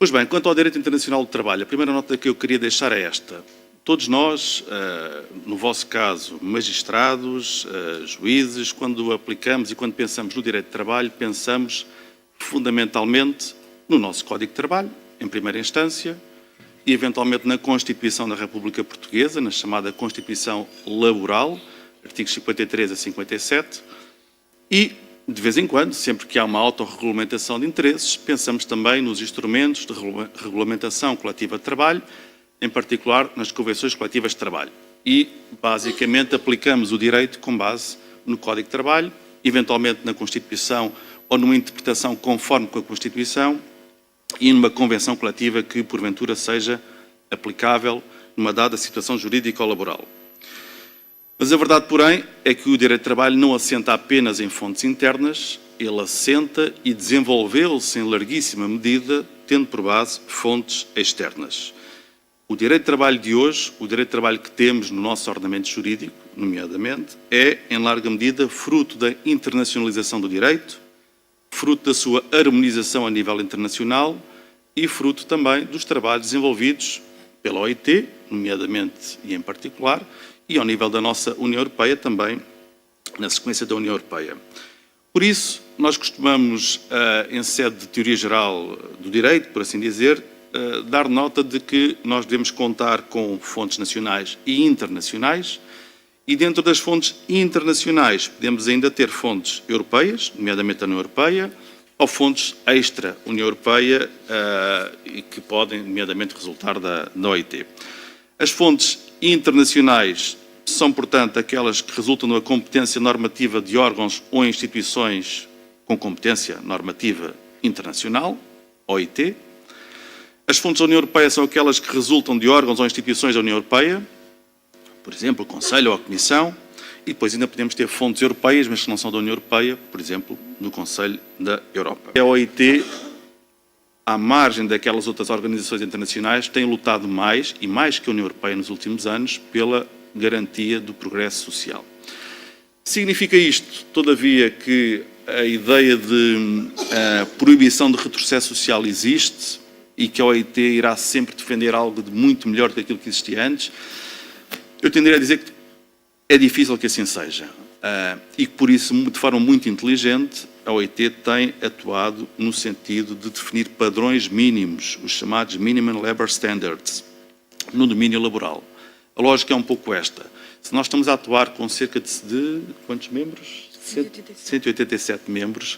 Pois bem, quanto ao direito internacional do trabalho, a primeira nota que eu queria deixar é esta. Todos nós, no vosso caso, magistrados, juízes, quando aplicamos e quando pensamos no direito de trabalho, pensamos fundamentalmente no nosso Código de Trabalho, em primeira instância, e eventualmente na Constituição da República Portuguesa, na chamada Constituição Laboral, artigos 53 a 57, e, de vez em quando, sempre que há uma autorregulamentação de interesses, pensamos também nos instrumentos de regulamentação coletiva de trabalho, em particular nas convenções coletivas de trabalho. E, basicamente, aplicamos o direito com base no Código de Trabalho, eventualmente na Constituição ou numa interpretação conforme com a Constituição e numa convenção coletiva que, porventura, seja aplicável numa dada situação jurídica ou laboral. Mas a verdade, porém, é que o direito de trabalho não assenta apenas em fontes internas, ele assenta e desenvolveu-se em larguíssima medida, tendo por base fontes externas. O direito de trabalho de hoje, o direito de trabalho que temos no nosso ordenamento jurídico, nomeadamente, é, em larga medida, fruto da internacionalização do direito, fruto da sua harmonização a nível internacional e fruto também dos trabalhos desenvolvidos pela OIT, nomeadamente e em particular, e ao nível da nossa União Europeia também, na sequência da União Europeia. Por isso, nós costumamos, em sede de teoria geral do direito, por assim dizer, dar nota de que nós devemos contar com fontes nacionais e internacionais, e dentro das fontes internacionais podemos ainda ter fontes europeias, nomeadamente a União Europeia, ou fontes extra-União Europeia, e que podem, nomeadamente, resultar da OIT. As fontes internacionais são, portanto, aquelas que resultam da competência normativa de órgãos ou instituições com competência normativa internacional, OIT. As fontes da União Europeia são aquelas que resultam de órgãos ou instituições da União Europeia, por exemplo, o Conselho ou a Comissão, e depois ainda podemos ter fontes europeias, mas que não são da União Europeia, por exemplo, no Conselho da Europa. A OIT, à margem daquelas outras organizações internacionais, tem lutado mais, e mais que a União Europeia nos últimos anos, pela garantia do progresso social. Significa isto, todavia, que a ideia de proibição de retrocesso social existe e que a OIT irá sempre defender algo de muito melhor do que aquilo que existia antes? Eu tenderia a dizer que é difícil que assim seja. E que, por isso, de forma muito inteligente, a OIT tem atuado no sentido de definir padrões mínimos, os chamados Minimum Labour Standards, no domínio laboral. A lógica é um pouco esta. Se nós estamos a atuar com cerca de quantos membros? 187 membros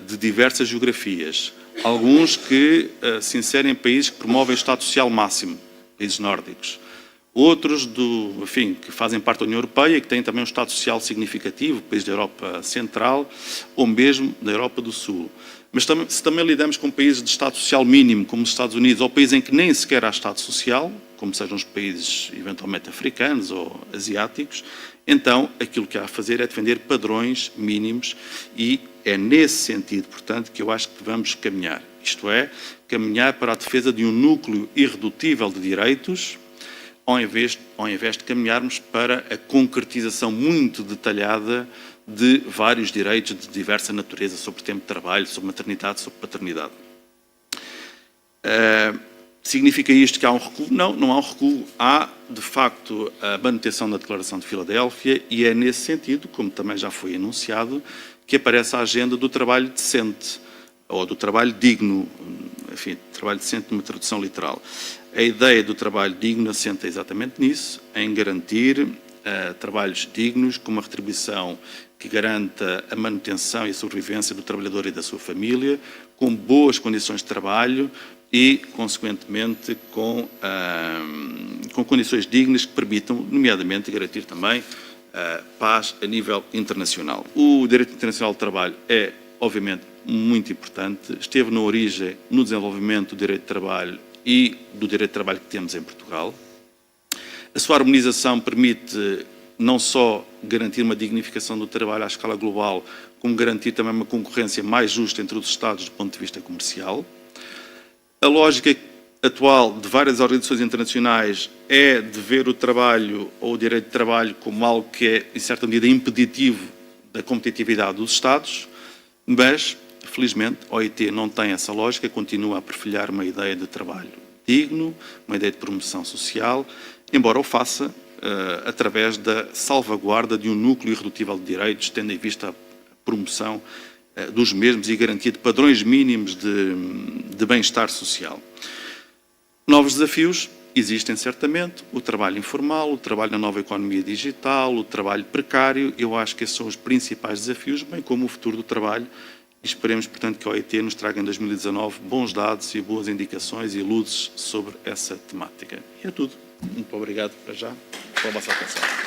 de diversas geografias. Alguns que se inserem em países que promovem o Estado Social máximo, países nórdicos. Outros, que fazem parte da União Europeia e que têm também um Estado Social significativo, países da Europa Central ou mesmo da Europa do Sul. Mas se também lidamos com países de Estado Social mínimo, como os Estados Unidos, ou países em que nem sequer há Estado Social, como sejam os países eventualmente africanos ou asiáticos, então aquilo que há a fazer é defender padrões mínimos e é nesse sentido, portanto, que eu acho que devemos caminhar. Isto é, caminhar para a defesa de um núcleo irredutível de direitos, ao invés de caminharmos para a concretização muito detalhada de vários direitos de diversa natureza, sobre tempo de trabalho, sobre maternidade, sobre paternidade. Significa isto que há um recuo? Não, não há um recuo. Há, de facto, a manutenção da Declaração de Filadélfia e é nesse sentido, como também já foi anunciado, que aparece a agenda do trabalho decente, ou do trabalho digno, enfim, trabalho decente numa tradução literal. A ideia do trabalho digno assenta exatamente nisso, em garantir trabalhos dignos, com uma retribuição que garanta a manutenção e a sobrevivência do trabalhador e da sua família, com boas condições de trabalho e, consequentemente, com condições dignas que permitam, nomeadamente, garantir também paz a nível internacional. O direito internacional do trabalho é, obviamente, muito importante, esteve na origem, no desenvolvimento do direito de trabalho e do direito de trabalho que temos em Portugal. A sua harmonização permite não só garantir uma dignificação do trabalho à escala global, como garantir também uma concorrência mais justa entre os Estados do ponto de vista comercial. A lógica atual de várias organizações internacionais é de ver o trabalho ou o direito de trabalho como algo que é, em certa medida, impeditivo da competitividade dos Estados, mas Felizmente, a OIT não tem essa lógica, continua a perfilhar uma ideia de trabalho digno, uma ideia de promoção social, embora o faça através da salvaguarda de um núcleo irredutível de direitos, tendo em vista a promoção dos mesmos e garantia de padrões mínimos de bem-estar social. Novos desafios existem certamente, o trabalho informal, o trabalho na nova economia digital, o trabalho precário, eu acho que esses são os principais desafios, bem como o futuro do trabalho, e esperemos, portanto, que a OIT nos traga em 2019 bons dados e boas indicações e luzes sobre essa temática. E é tudo. Muito obrigado, para já, pela vossa atenção.